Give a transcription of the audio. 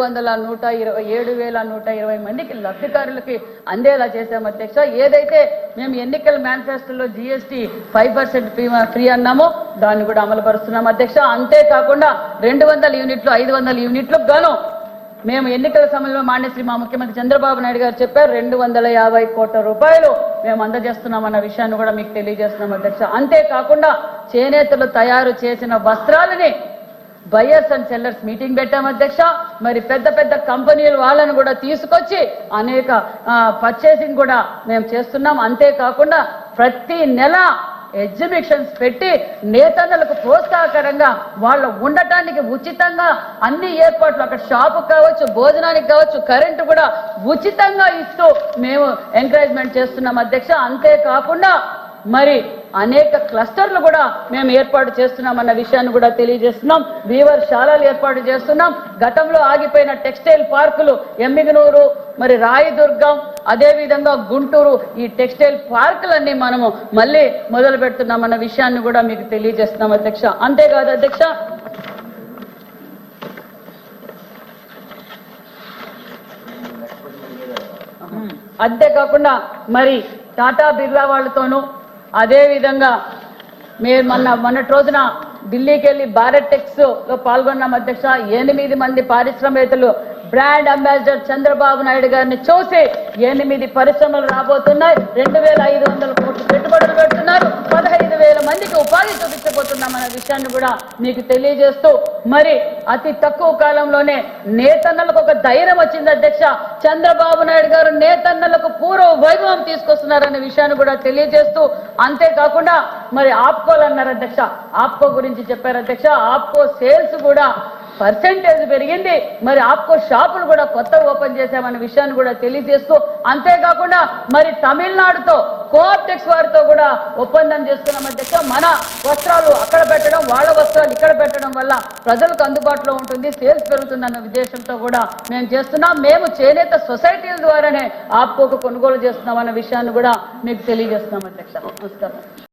7,120 మందికి లబ్ధిదారులకి అందేలా చేశాం అధ్యక్ష. ఏదైతే మేము ఎన్నికల మేనిఫెస్టోలో జీఎస్టీ 5% ఫ్రీ అన్నామో దాన్ని కూడా అమలు పరుస్తున్నాం అధ్యక్ష. అంతేకాకుండా 200 యూనిట్లు 500 యూనిట్లకు గాను మేము ఎన్నికల సమయంలో మాన్యశ్రీ మా ముఖ్యమంత్రి చంద్రబాబు నాయుడు గారు చెప్పారు 250 కోట్ల రూపాయలు మేము అందజేస్తున్నామన్న విషయాన్ని కూడా మీకు తెలియజేస్తున్నాం అధ్యక్ష. అంతేకాకుండా చేనేతలు తయారు చేసిన వస్త్రాలని బయర్స్ అండ్ సెల్లర్స్ మీటింగ్ పెట్టాం అధ్యక్ష. మరి పెద్ద పెద్ద కంపెనీలు వాళ్ళను కూడా తీసుకొచ్చి అనేక పర్చేసింగ్ కూడా మేము చేస్తున్నాం. అంతేకాకుండా ప్రతి నెల ఎగ్జిబిషన్స్ పెట్టి నేతన్నలకు ప్రోత్సాహకరంగా వాళ్ళు ఉండటానికి ఉచితంగా అన్ని ఏర్పాట్లు అక్కడ షాపు కావచ్చు, భోజనానికి కావచ్చు, కరెంటు కూడా ఉచితంగా ఇస్తూ మేము ఎంకరేజ్మెంట్ చేస్తున్నాం అధ్యక్ష. అంతేకాకుండా మరి అనేక క్లస్టర్లు కూడా మేము ఏర్పాటు చేస్తున్నామన్న విషయాన్ని కూడా తెలియజేస్తున్నాం. వీవర్ శాలలు ఏర్పాటు చేస్తున్నాం. గతంలో ఆగిపోయిన టెక్స్టైల్ పార్కులు ఎమ్మిగనూరు, మరి రాయదుర్గం, అదేవిధంగా గుంటూరు ఈ టెక్స్టైల్ పార్కులన్నీ మనము మళ్ళీ మొదలు పెడుతున్నామన్న విషయాన్ని కూడా మీకు తెలియజేస్తున్నాం అధ్యక్ష. అంతేకాదు అధ్యక్ష, అంతేకాకుండా మరి టాటా బిర్లా వాళ్ళతోనూ అదేవిధంగా మేము మొన్నటి రోజున ఢిల్లీకి వెళ్ళి భారత్ టెక్స్ లో పాల్గొన్నాం అధ్యక్ష. 8 మంది పారిశ్రామికవేత్తలు బ్రాండ్ అంబాసిడర్ చంద్రబాబు నాయుడు గారిని చూసి 8 పరిశ్రమలు రాబోతున్నాయి, 2,500 కోట్లు పెట్టుబడులు పెడుతున్నారు, 15,000 మందికి ఉపాధి చూపించబోతున్నామన్న విషయాన్ని కూడా మీకు తెలియజేస్తూ మరి అతి తక్కువ కాలంలోనే నేతన్నలకు ఒక ధైర్యం వచ్చింది అధ్యక్ష. చంద్రబాబు నాయుడు గారు నేతన్నలకు పూర్వ వైభవం తీసుకొస్తున్నారనే విషయాన్ని కూడా తెలియజేస్తూ అంతేకాకుండా మరి ఆప్కోలు అన్నారు అధ్యక్ష. ఆప్కో గురించి చెప్పారు అధ్యక్ష. ఆప్కో సేల్స్ కూడా పర్సెంటేజ్ పెరిగింది. మరి ఆప్కో షాపులు కూడా కొత్తగా ఓపెన్ చేశామన్న విషయాన్ని కూడా తెలియజేస్తూ అంతేకాకుండా మరి తమిళనాడుతో కోఆప్టెక్స్ వారితో కూడా ఒప్పందం చేస్తున్నాం అధ్యక్ష. మన వస్త్రాలు అక్కడ పెట్టడం, వాళ్ళ వస్త్రాలు ఇక్కడ పెట్టడం వల్ల ప్రజలకు అందుబాటులో ఉంటుంది, సేల్స్ పెరుగుతుందన్న ఉద్దేశంతో కూడా మేము చేస్తున్నాం. మేము చేనేత సొసైటీల ద్వారానే ఆప్కోకు కొనుగోలు చేస్తున్నామన్న విషయాన్ని కూడా మీకు తెలియజేస్తున్నాం అధ్యక్ష. నమస్కారం.